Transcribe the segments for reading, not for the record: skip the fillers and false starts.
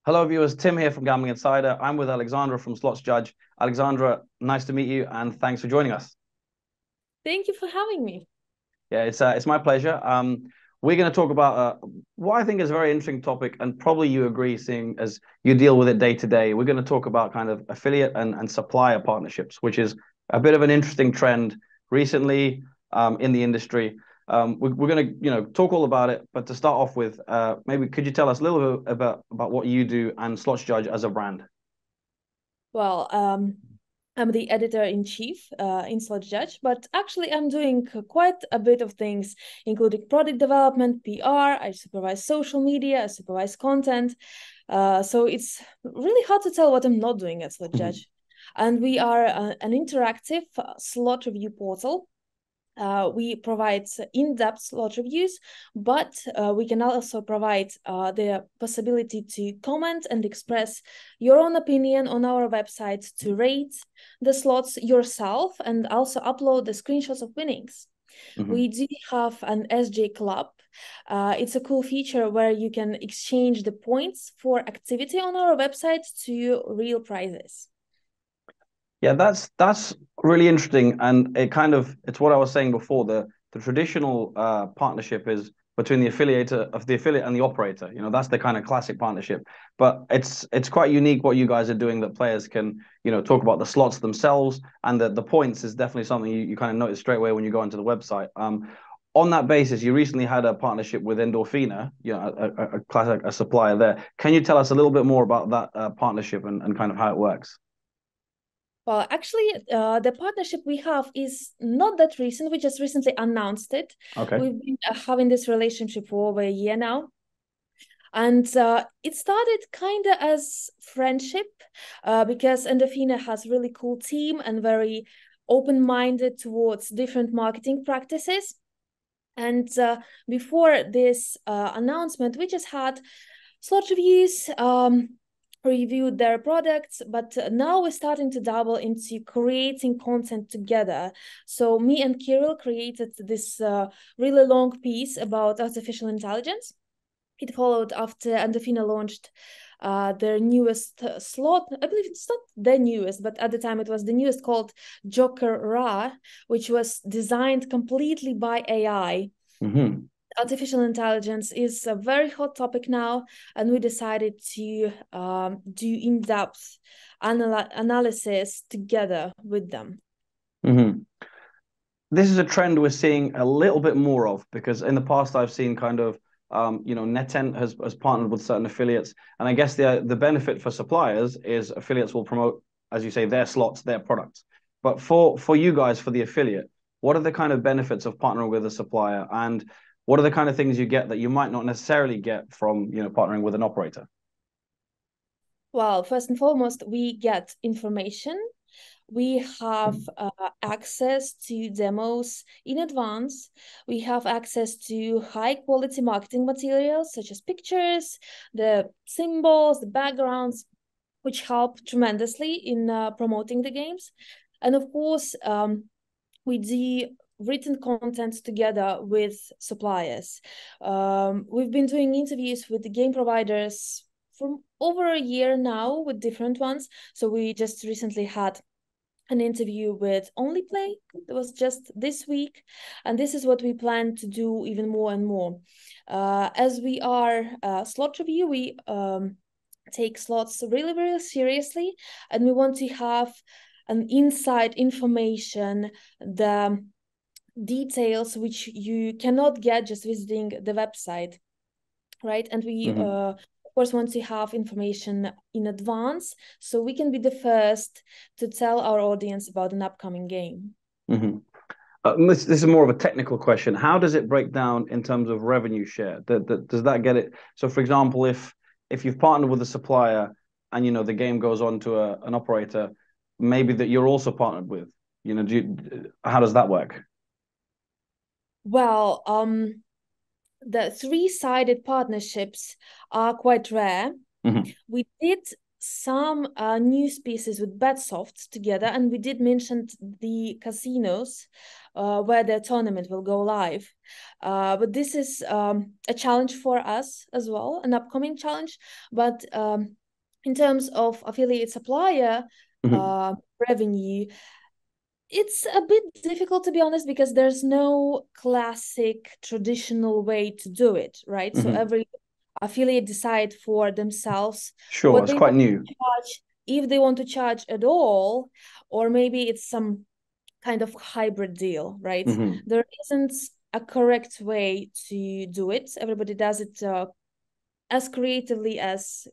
Hello, viewers. Tim here from Gambling Insider. I'm with Aleksandra from Slotsjudge. Aleksandra, nice to meet you, and thanks for joining us. Thank you for having me. Yeah, it's my pleasure. We're going to talk about what I think is a very interesting topic, and probably you agree, seeing as you deal with it day to day. We're going to talk about kind of affiliate and supplier partnerships, which is a bit of an interesting trend recently in the industry. We're going to talk all about it, but to start off with, maybe could you tell us a little bit about what you do and Slotsjudge as a brand? Well, I'm the editor-in-chief in Slotsjudge, but actually I'm doing quite a bit of things, including product development, PR. I supervise social media, I supervise content. So it's really hard to tell what I'm not doing at Slotsjudge. And we are an interactive slot review portal. We provide in-depth slot reviews, but we can also provide the possibility to comment and express your own opinion on our website, to rate the slots yourself, and also upload the screenshots of winnings. Mhm. We do have an SJ Club. It's a cool feature where you can exchange the points for activity on our website to real prizes. Yeah, that's really interesting, and it's what I was saying before. The traditional partnership is between the affiliate and the operator. That's the kind of classic partnership. But it's quite unique what you guys are doing, that players can talk about the slots themselves, and the points is definitely something you kind of notice straight away when you go onto the website. On that basis, you recently had a partnership with Endorphina, a supplier there. Can you tell us a little bit more about that partnership and kind of how it works? Well, actually, the partnership we have is not that recent. We just recently announced it. Okay. We've been having this relationship for over a year now. And it started kind of as friendship because Endorphina has really cool team and very open-minded towards different marketing practices. And before this announcement, we just had slot reviews, reviewed their products, but now we're starting to dabble into creating content together. So me and Kirill created this really long piece about artificial intelligence. It followed after Endorphina launched their newest slot. I believe it's not the newest, but at the time it was the newest, called Joker Ra, which was designed completely by AI. Hmm. Artificial intelligence is a very hot topic now, and we decided to do in-depth analysis together with them. Hmm. This is a trend we're seeing a little bit more of, because in the past I've seen kind of NetEnt has partnered with certain affiliates, and I guess the benefit for suppliers is affiliates will promote, as you say, their slots, their products. But for you guys, for the affiliate, what are the kind of benefits of partnering with a supplier, and what are the kind of things you get that you might not necessarily get from partnering with an operator? Well, first and foremost, we get information. We have access to demos in advance. We have access to high quality marketing materials such as pictures, the symbols, the backgrounds, which help tremendously in promoting the games. And of course, we do written content together with suppliers. We've been doing interviews with the game providers for over a year now with different ones. So we just recently had an interview with OnlyPlay that was just this week, and this is what we plan to do even more and more. As we are slot review, we take slots really, really seriously, and we want to have an inside information, the details which you cannot get just visiting the website, right? And we Hmm. of course want to have information in advance so we can be the first to tell our audience about an upcoming game. Hmm. This is more of a technical question. How does it break down in terms of revenue share? Does that get it? So, for example, if you've partnered with a supplier and the game goes on to an operator, maybe that you're also partnered with, how does that work? Well, the three-sided partnerships are quite rare. Hmm. We did some news pieces with BetSoft together, and we did mention the casinos where the tournament will go live. But this is a challenge for us as well, an upcoming challenge. But in terms of affiliate supplier revenue, it's a bit difficult, to be honest, because there's no classic traditional way to do it, right? So every affiliate decide for themselves Sure, what it's they quite want new. to charge, if they want to charge at all, or maybe it's some kind of hybrid deal, right? There isn't a correct way to do it. Everybody does it as creatively as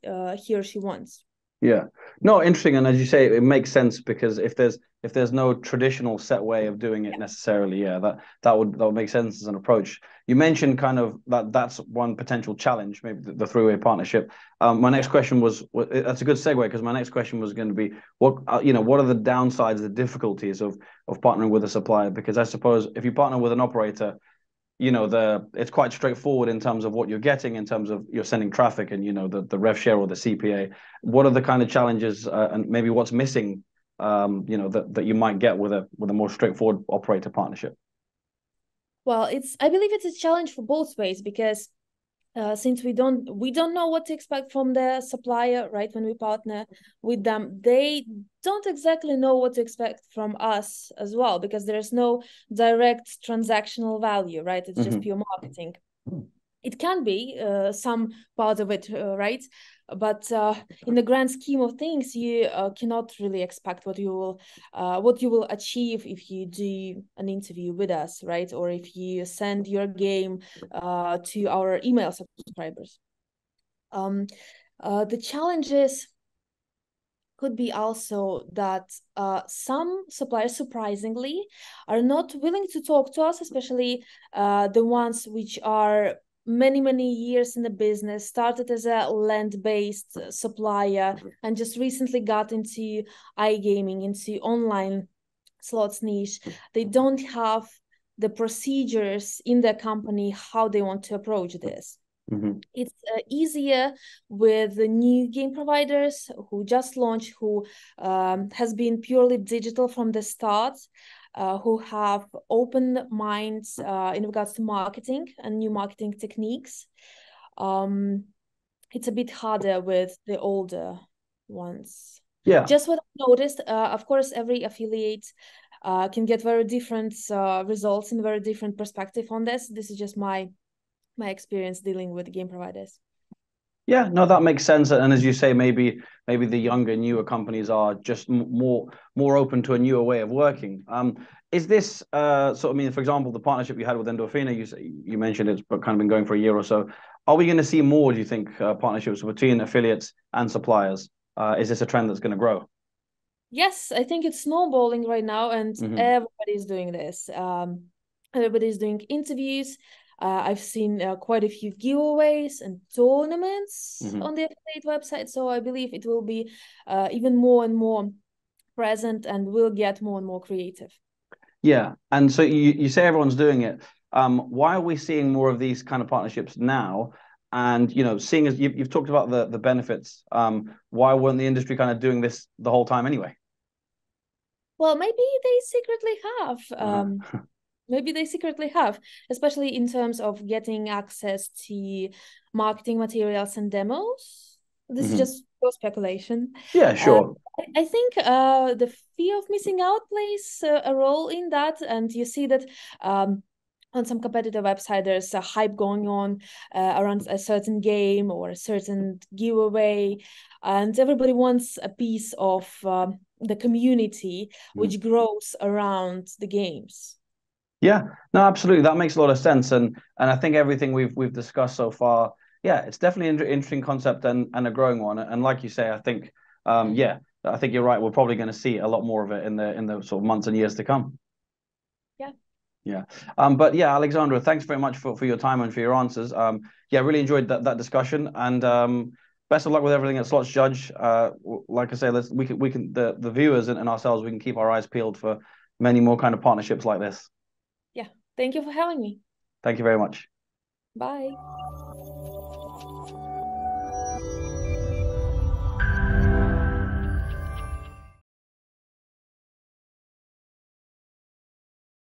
he or she wants. Yeah, no, interesting, and as you say, it makes sense because if there's no traditional set way of doing it necessarily, yeah, that would make sense as an approach. You mentioned kind of that's one potential challenge, maybe the three-way partnership. My next question was that's a good segue because my next question was going to be what what are the downsides, the difficulties of partnering with a supplier? Because I suppose if you partner with an operator, it's quite straightforward in terms of what you're getting, in terms of you're sending traffic and the rev share or the CPA. What are the kind of challenges and maybe what's missing that you might get with a more straightforward operator partnership? Well, I believe it's a challenge for both ways, because since we don't know what to expect from the supplier, right? When we partner with them, they don't exactly know what to expect from us as well, because there's no direct transactional value, right? It's just pure marketing. It can be some part of it, right? But in the grand scheme of things, you cannot really expect what you will achieve if you do an interview with us, right? Or if you send your game to our email subscribers. The challenges could be also that some suppliers, surprisingly, are not willing to talk to us, especially the ones which are many years in the business, started as a land-based supplier and just recently got into iGaming, into online slots niche. They don't have the procedures in their company how they want to approach this. It's easier with the new game providers who just launched, who has been purely digital from the start, who have open minds in regards to marketing and new marketing techniques. It's a bit harder with the older ones. Yeah. Just what I noticed, of course, every affiliate can get very different results and very different perspective on this. This is just my experience dealing with game providers. Yeah, no, that makes sense. And as you say, maybe the younger, newer companies are just more open to a newer way of working. Is this I mean, for example, the partnership you had with Endorphina, you mentioned it's kind of been going for a year or so. Are we going to see more, do you think, partnerships between affiliates and suppliers? Is this a trend that's going to grow? Yes, I think it's snowballing right now, and everybody's doing this. Everybody's doing interviews. I've seen quite a few giveaways and tournaments on the affiliate website. So I believe it will be even more and more present, and will get more and more creative. Yeah. And so you say everyone's doing it. Why are we seeing more of these kind of partnerships now? And, seeing as you've talked about the benefits, why weren't the industry kind of doing this the whole time anyway? Well, maybe they secretly have. Maybe they secretly have, especially in terms of getting access to marketing materials and demos. This is just pure speculation. Yeah, sure. I think the fear of missing out plays a role in that. And you see that on some competitor website, there's a hype going on around a certain game or a certain giveaway. And everybody wants a piece of the community which grows around the games. Yeah, no, absolutely. That makes a lot of sense. And I think everything we've discussed so far, yeah, it's definitely an interesting concept and a growing one. And like you say, I think, I think you're right. We're probably going to see a lot more of it in the sort of months and years to come. Yeah. Yeah. But yeah, Aleksandra, thanks very much for your time and for your answers. Yeah, really enjoyed that discussion. And best of luck with everything at Slotsjudge. Like I say, we can the viewers and ourselves, we can keep our eyes peeled for many more kind of partnerships like this. Yeah. Thank you for having me. Thank you very much. Bye.